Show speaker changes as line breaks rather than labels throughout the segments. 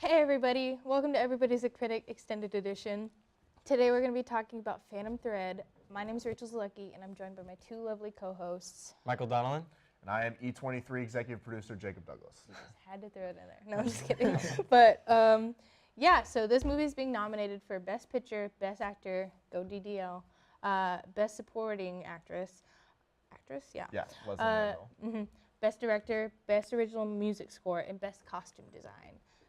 Hey everybody, welcome to Everybody's a Critic Extended Edition. Today we're going to be talking about Phantom Thread. My name is Rachel Zalucki and I'm joined by my two lovely co-hosts.
Michael Donelan.
And I am E23 executive producer Jacob Douglas.
You just had to throw it in there. No, I'm just kidding. But yeah, so this movie is being nominated for Best Picture, Best Actor, go DDL, Best Supporting Actress, yeah.
Yeah, Leslie Manville.
Best Director, Best Original Music Score, and Best Costume Design.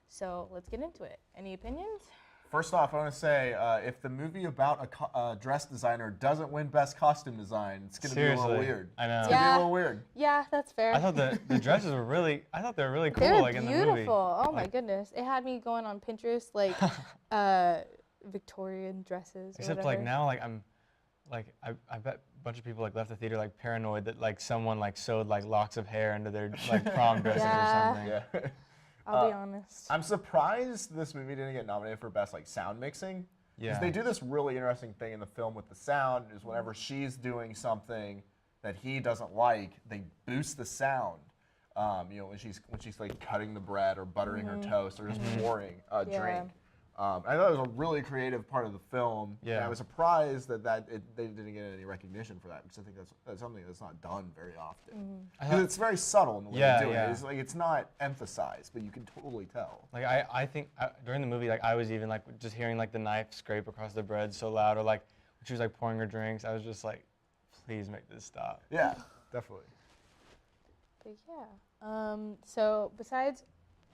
So let's get into it. Any opinions?
First off, I want to say, if the movie about a dress designer doesn't win Best Costume Design, it's going to be a little weird.
I know.
It's going to be a little weird.
Yeah, that's fair.
I thought the dresses were really, I thought they were really cool.
They're
like
beautiful.
In the movie.
Oh my goodness. It had me going on Pinterest, like Victorian dresses.
Except like now, like I bet a bunch of people like left the theater like paranoid that like someone like sewed like locks of hair into their like prom dresses or something.
Yeah.
I'll be honest.
I'm surprised this movie didn't get nominated for Best like sound mixing.
Yeah.
Because they do this really interesting thing in the film with the sound, is whenever she's doing something that he doesn't like, they boost the sound. You know, when she's like cutting the bread or buttering her toast or just pouring a drink. I thought it was a really creative part of the film.
Yeah.
And I was surprised that they didn't get any recognition for that, because I think that's something that's not done very often. Because it's very subtle in the way they do it. It's like it's not emphasized, but you can totally tell.
Like I think during the movie, like I was even like just hearing like the knife scrape across the bread so loud, or like when she was like pouring her drinks, I was just like, please make this stop.
Yeah, definitely.
But yeah. So besides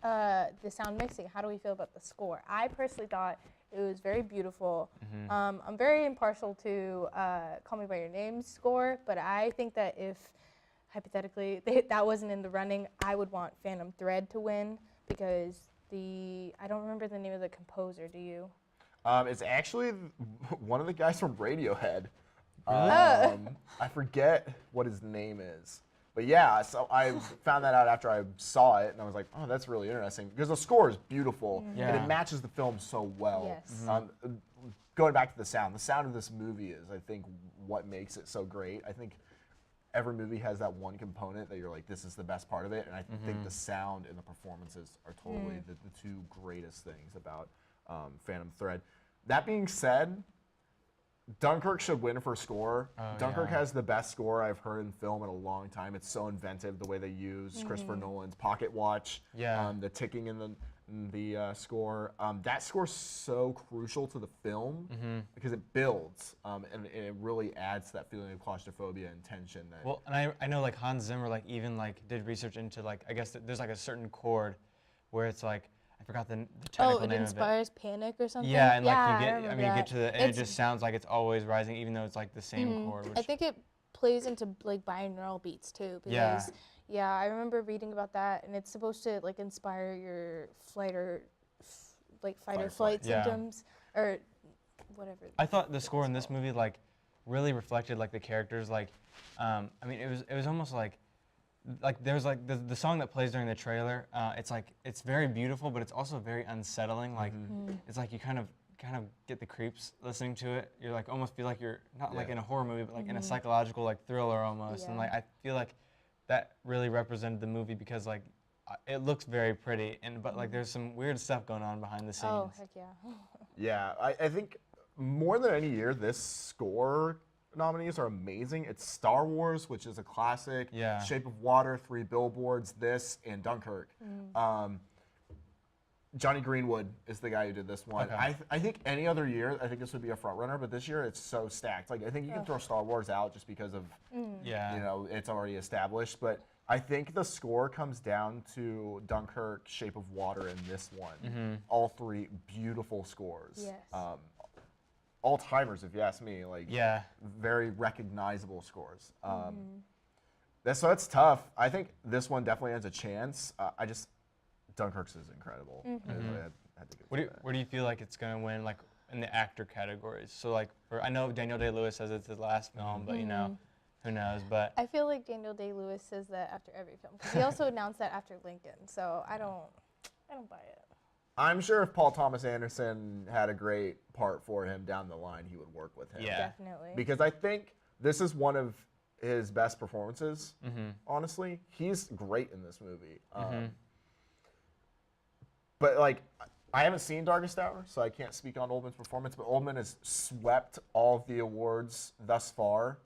the sound mixing, how do we feel about the score? I personally thought it was very beautiful. I'm very impartial to Call Me By Your Name score, but I think that if, hypothetically, that wasn't in the running, I would want Phantom Thread to win, because I don't remember the name of the composer, do you?
It's actually one of the guys from Radiohead.
Really?
I forget what his name is. But yeah, so I found that out after I saw it, and I was like, oh, that's really interesting, because the score is beautiful, and it matches the film so well.
Yes.
Going back to the sound of this movie is, I think, what makes it so great. I think every movie has that one component that you're like, this is the best part of it, and I think the sound and the performances are totally the two greatest things about Phantom Thread. That being said, Dunkirk should win for score. Dunkirk has the best score I've heard in film in a long time. It's so inventive, the way they use Christopher Nolan's pocket watch, the ticking in the score. That score's so crucial to the film because it builds and it really adds to that feeling of claustrophobia and tension.
Well, and I know like Hans Zimmer like even like did research into like, I guess there's like a certain chord where it's like, I forgot the technical name of it.
Oh, it inspires panic or something?
Yeah, and like you get to the, and it just sounds like it's always rising, even though it's like the same chord.
I think it plays into like binaural beats too, because I remember reading about that, and it's supposed to like inspire your fight or flight symptoms or whatever.
I thought the score in this movie like really reflected like the characters. Like, I mean, it was almost like there's like the song that plays during the trailer. It's like it's very beautiful, but it's also very unsettling. Like it's like you kind of get the creeps listening to it. You're like almost feel like you're not like in a horror movie, but like in a psychological like thriller almost. And like I feel like that really represented the movie, because like it looks very pretty, but like there's some weird stuff going on behind the scenes.
Oh heck yeah.
Yeah, I think more than any year, this score nominees are amazing. It's Star Wars, which is a classic. Shape of Water, 3 Billboards, this, and Dunkirk. Johnny Greenwood is the guy who did this one.
Okay.
I think any other year, I think this would be a front runner, but this year it's so stacked. Like I think you can throw Star Wars out just because of you know, it's already established. But I think the score comes down to Dunkirk, Shape of Water, and this one. All 3 beautiful scores.
Yes.
All timers, if you ask me, like very recognizable scores. So that's tough. I think this one definitely has a chance. Dunkirk's is incredible.
Where do you feel like it's gonna win, like in the actor categories? So like, I know Daniel Day-Lewis says it's his last film, but you know, who knows? But
I feel like Daniel Day-Lewis says that after every film, because he also announced that after Lincoln. So I don't buy it.
I'm sure if Paul Thomas Anderson had a great part for him down the line, he would work with him.
Yeah.
Definitely.
Because I think this is one of his best performances, honestly. He's great in this movie. But like, I haven't seen Darkest Hour, so I can't speak on Oldman's performance, but Oldman has swept all of the awards thus far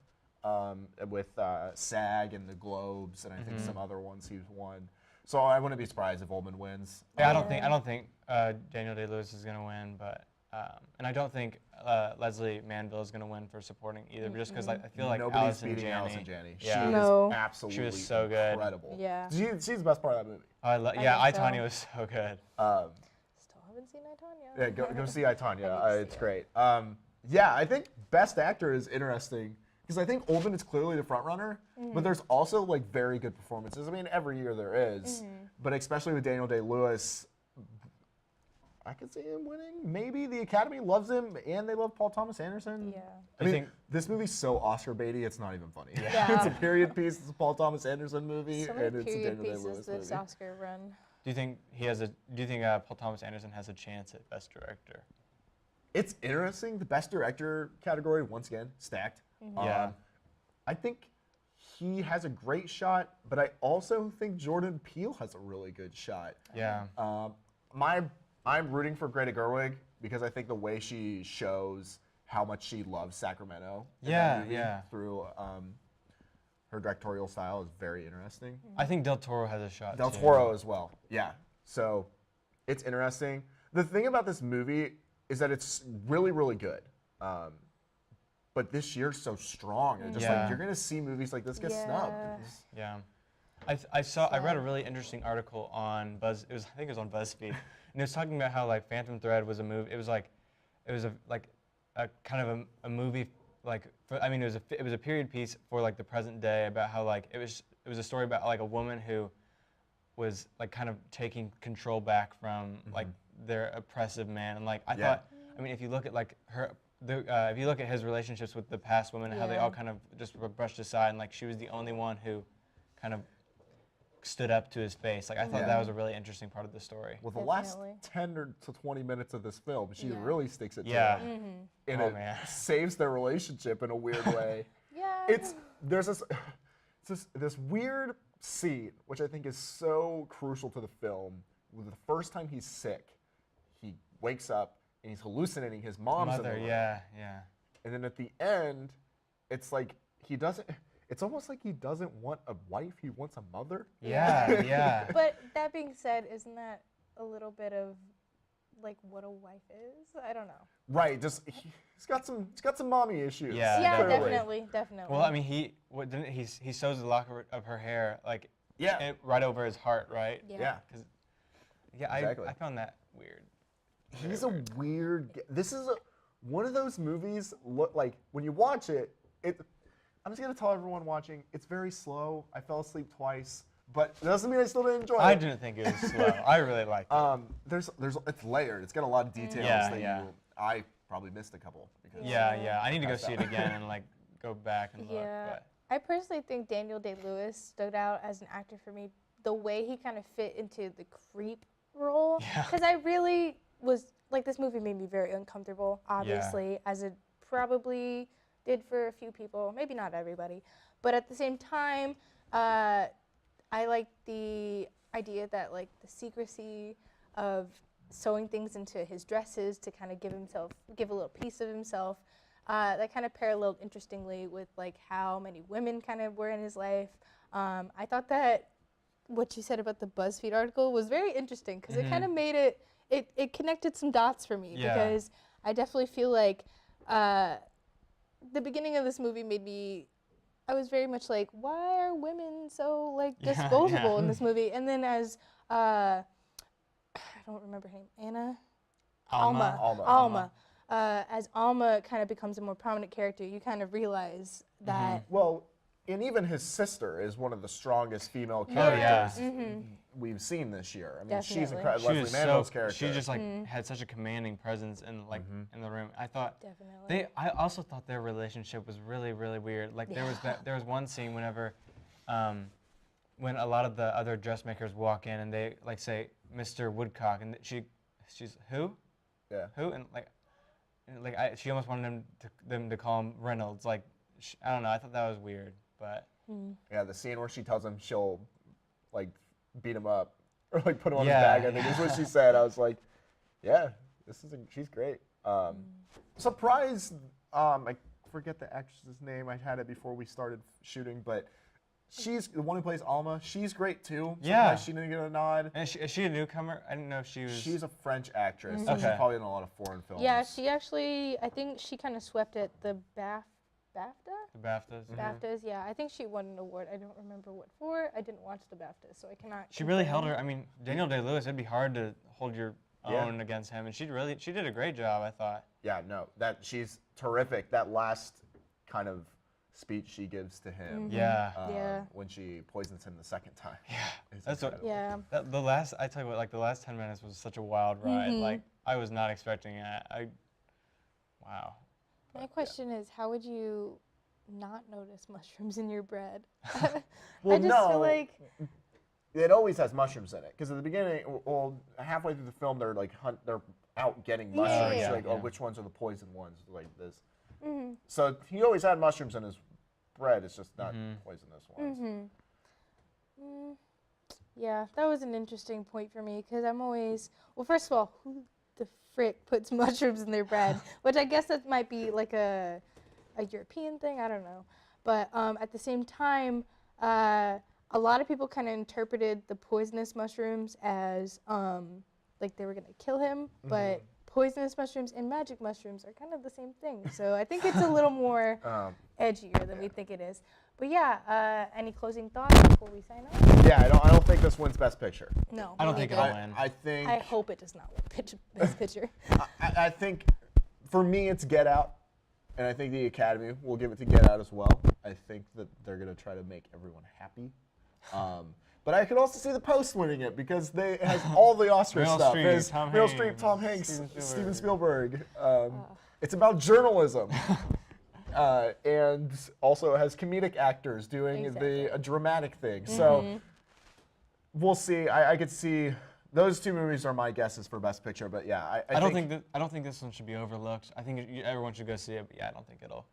with SAG and the Globes, and I think some other ones he's won. So I wouldn't be surprised if Oldman wins.
Yeah, I don't think Daniel Day-Lewis is going to win, but and I don't think Leslie Manville is going to win for supporting either, just because I feel like
Nobody's beating Allison Janney.
Yeah.
She
No.
is absolutely
She was so good.
incredible.
Yeah.
She's the best part of that movie.
Yeah, I,
think so.
Tonya was so good.
Still haven't seen I, Tonya.
Yeah, go see I, Tonya.
I need to
It's
see
great. Yeah, I think Best Actor is interesting because I think Oldman is clearly the front runner, but there's also like very good performances. I mean, every year there is, but especially with Daniel Day-Lewis, I could see him winning. Maybe the Academy loves him and they love Paul Thomas Anderson.
Yeah.
I mean, this movie's so Oscar baity, it's not even funny.
Yeah.
It's a period piece. It's a Paul Thomas Anderson movie,
So many
and it's a
period
Daniel
pieces
Day-Lewis
this
movie.
Oscar run.
Do you think Paul Thomas Anderson has a chance at Best Director?
It's interesting. The Best Director category, once again, stacked.
Yeah.
I think he has a great shot, but I also think Jordan Peele has a really good shot.
Yeah.
I'm rooting for Greta Gerwig because I think the way she shows how much she loves Sacramento in that movie through her directorial style is very interesting.
I think Del Toro has a shot
Del
too.
Toro as well. Yeah. So it's interesting. The thing about this movie is that it's really, really good. But this year's so strong. And just like you're gonna see movies like this get snubbed.
Yeah. I read a really interesting article on I think it was on BuzzFeed, and it was talking about how like Phantom Thread was a movie. It was a kind of a movie it was a period piece for like the present day about how like it was a story about like a woman who was like kind of taking control back from like their oppressive man, and like I thought, I mean, if you look at like if you look at his relationships with the past women, how they all kind of just were brushed aside, and like she was the only one who kind of stood up to his face. Like I thought that was a really interesting part of the story.
Well, the last 10 to 20 minutes of this film, she really sticks it to
Yeah.
him. And it saves their relationship in a weird way.
Yeah.
There's this weird scene, which I think is so crucial to the film. The first time he's sick, he wakes up and he's hallucinating his mom's in the
Mother,
room.
yeah.
And then at the end, it's like it's almost like he doesn't want a wife, he wants a mother.
Yeah.
But that being said, isn't that a little bit of like what a wife is? I don't know.
Right, just he's got some mommy issues.
Yeah,
Yeah,
definitely.
definitely.
Well, I mean, he sews the lock of her hair like right over his heart, right?
Yeah.
Exactly.
I found that weird.
He's a weird. This is one of those movies. Like when you watch it, I'm just gonna tell everyone watching. It's very slow. I fell asleep twice, but it doesn't mean I still didn't enjoy it.
I didn't think it was slow. I really liked it.
It's layered. It's got a lot of details I probably missed a couple. Because
I need to go see it again and like go back and look. But.
I personally think Daniel Day-Lewis stood out as an actor for me. The way he kind of fit into the creep role, because I really was like, this movie made me very uncomfortable, obviously, as it probably did for a few people, maybe not everybody, but at the same time, I like the idea that like the secrecy of sewing things into his dresses to kind of give a little piece of himself, that kind of paralleled interestingly with like how many women kind of were in his life. I thought that what you said about the BuzzFeed article was very interesting because it kind of made it connected some dots for me, because I definitely feel like the beginning of this movie I was very much like, why are women so like disposable in this movie? And then as I don't remember her name, Alma. As Alma kind of becomes a more prominent character, you kind of realize that.
Well, and even his sister is one of the strongest female characters we've seen this year. I mean, she's incredible. Leslie Manville's character.
She just like had such a commanding presence in in the room. I also thought their relationship was really, really weird. Like there was one scene whenever, when a lot of the other dressmakers walk in and they like say Mr. Woodcock, and she's who?
Yeah.
Who? And she almost wanted them to call him Reynolds. Like I don't know. I thought that was weird. But
yeah, the scene where she tells him she'll like beat him up or like put him on his back, I think is what she said. I was like, Yeah, she's great. Surprised, I forget the actress's name. I had it before we started shooting, but she's the one who plays Alma. She's great too.
Yeah.
Surprised she didn't get a nod.
And is she a newcomer? I didn't know if she was.
She's a French actress. So
Okay.
she's probably in a lot of foreign films.
Yeah, she actually, I think she kind of swept at the BAFTA?
The BAFTAs.
BAFTAs, yeah. I think she won an award. I don't remember what for. I didn't watch the BAFTAs, so I cannot.
She really
confirm.
held her. I mean, Daniel Day-Lewis. It'd be hard to hold your own against him, and she did a great job, I thought.
Yeah, no, she's terrific. That last kind of speech she gives to him.
Yeah.
When she poisons him the second time.
Yeah.
It's
That's what.
incredible.
Yeah.
I tell you what, like the last 10 minutes was such a wild ride. Like I was not expecting it. Wow.
My question is, how would you not notice mushrooms in your bread?
Well,
I just feel like
it always has mushrooms in it because at the beginning, well, halfway through the film, they're like they're out getting mushrooms.
Yeah.
Like, oh,
Yeah.
which ones are the poison ones? Like this. So he always had mushrooms in his bread. It's just not poisonous ones.
Yeah, that was an interesting point for me because I'm always, well, first of all, who the frick puts mushrooms in their bread? Which I guess that might be like a European thing, I don't know. But at the same time, a lot of people kind of interpreted the poisonous mushrooms as like they were going to kill him, but poisonous mushrooms and magic mushrooms are kind of the same thing. So I think it's a little more edgier than we think it is. But yeah, any closing thoughts before we sign off?
Yeah, I don't think this wins Best Picture.
No.
I don't
me
think
neither.
it'll win.
I think.
I hope it does not win Best Picture.
I think for me it's Get Out, and I think the Academy will give it to Get Out as well. I think that they're going to try to make everyone happy. But I could also see The Post winning it because it has all the Oscar
Meryl
stuff.
Streep,
It's
Tom
Meryl
Hanks,
Streep, Tom Hanks,
Steven
Steven
Spielberg.
Spielberg. It's about journalism. And also it has comedic actors doing a dramatic thing. So we'll see. I could see those two movies are my guesses for Best Picture. But yeah, I don't
think this one should be overlooked. I think everyone should go see it. But yeah, I don't think it'll.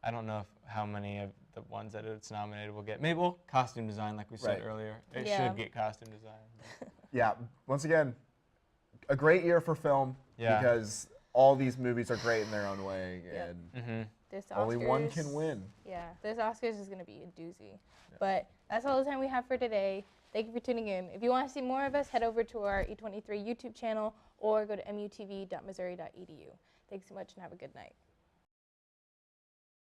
I don't know how many of the ones that it's nominated will get. Maybe costume design, like we said earlier. It should get costume design.
Yeah. Once again, a great year for film because all these movies are great in their own way, and only one can win.
Yeah, this Oscars is going to be a doozy. Yeah. But that's all the time we have for today. Thank you for tuning in. If you want to see more of us, head over to our E23 YouTube channel or go to mutv.missouri.edu. Thanks so much and have a good night.